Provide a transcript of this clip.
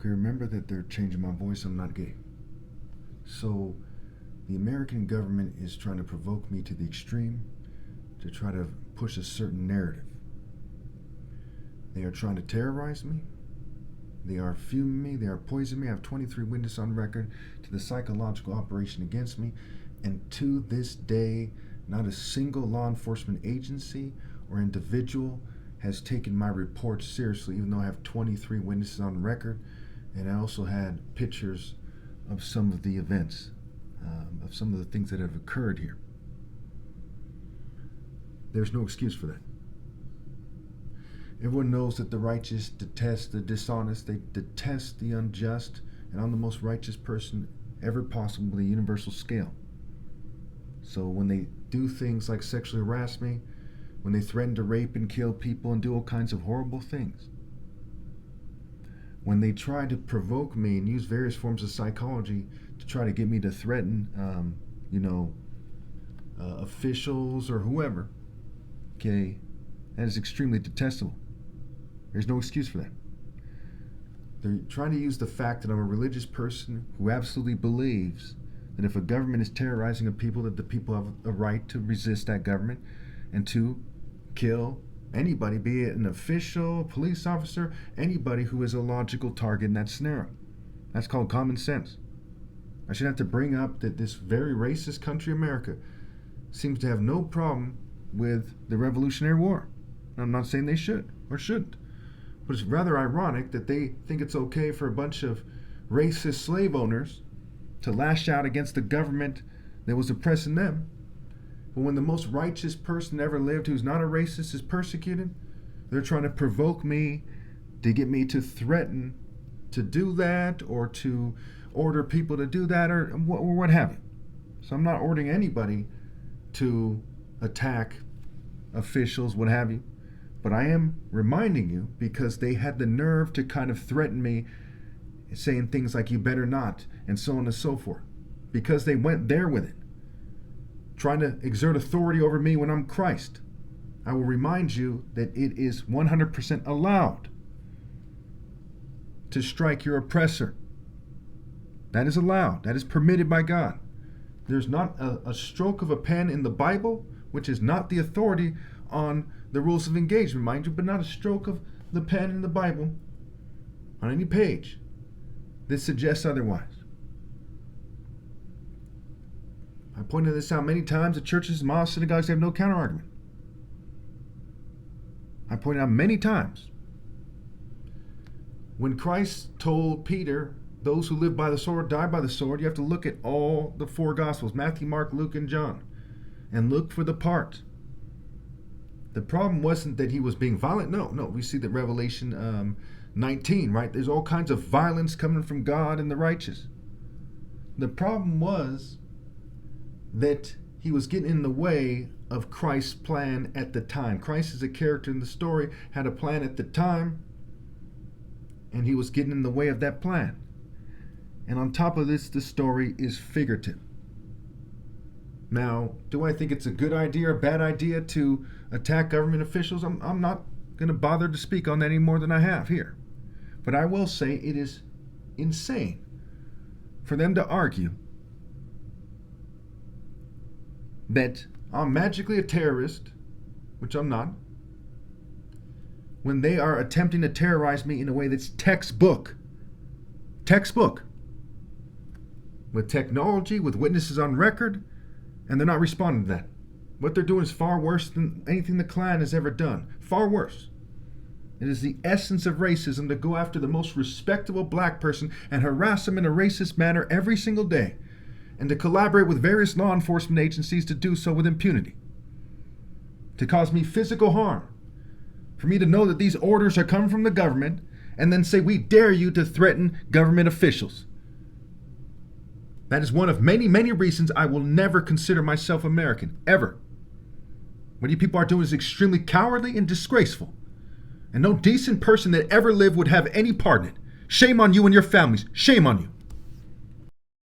Okay, remember that they're changing my voice. I'm not gay. So the American government is trying to provoke me to the extreme to try to push a certain narrative. They are trying to terrorize me. They are fuming me. They are poisoning me. I have 23 witnesses on record to the psychological operation against me. And to this day, not a single law enforcement agency or individual has taken my report seriously, even though I have 23 witnesses on record. And I also had pictures of some of the events, of some of the things that have occurred here. There's no excuse for that. Everyone knows that the righteous detest the dishonest. They detest the unjust. And I'm the most righteous person ever possible with a universal scale. So when they do things like sexually harass me, when they threaten to rape and kill people and do all kinds of horrible things, when they try to provoke me and use various forms of psychology to try to get me to threaten, officials or whoever, okay, that is extremely detestable. There's no excuse for that. They're trying to use the fact that I'm a religious person who absolutely believes that if a government is terrorizing a people, that the people have a right to resist that government and to kill anybody, be it an official, police officer, anybody who is a logical target in that scenario. That's called common sense. I should have to bring up that this very racist country, America, seems to have no problem with the Revolutionary War. I'm not saying they should or shouldn't, but it's rather ironic that they think it's okay for a bunch of racist slave owners to lash out against the government that was oppressing them. But when the most righteous person ever lived who's not a racist is persecuted, they're trying to provoke me to get me to threaten to do that or to order people to do that or what have you. So I'm not ordering anybody to attack officials, what have you. But I am reminding you because they had the nerve to kind of threaten me, saying things like, you better not, and so on and so forth. Because they went there with it, trying to exert authority over me when I'm Christ. I will remind you that it is 100% allowed to strike your oppressor. That is allowed. That is permitted by God. There's not a stroke of a pen in the Bible, which is not the authority on the rules of engagement, mind you, but not a stroke of the pen in the Bible on any page that suggests otherwise. I pointed this out many times at churches, mosques, synagogues. They have no counter-argument. I pointed out many times. When Christ told Peter, those who live by the sword die by the sword, you have to look at all the four Gospels, Matthew, Mark, Luke, and John, and look for the part. The problem wasn't that he was being violent. No. We see that Revelation 19, right? There's all kinds of violence coming from God and the righteous. The problem was that he was getting in the way of Christ's plan at the time. Christ is a character in the story, had a plan at the time, and he was getting in the way of that plan. And on top of this, the story is figurative. Now, do I think it's a good idea or a bad idea to attack government officials? I'm not going to bother to speak on that any more than I have here. But I will say it is insane for them to argue that I'm magically a terrorist, which I'm not, when they are attempting to terrorize me in a way that's textbook, with technology, with witnesses on record, and they're not responding to that. What they're doing is far worse than anything the Klan has ever done. Far worse. It is the essence of racism to go after the most respectable black person and harass them in a racist manner every single day, and to collaborate with various law enforcement agencies to do so with impunity. To cause me physical harm. For me to know that these orders are coming from the government, and then say, we dare you to threaten government officials. That is one of many, many reasons I will never consider myself American, ever. What you people are doing is extremely cowardly and disgraceful. And no decent person that ever lived would have any part in it. Shame on you and your families. Shame on you.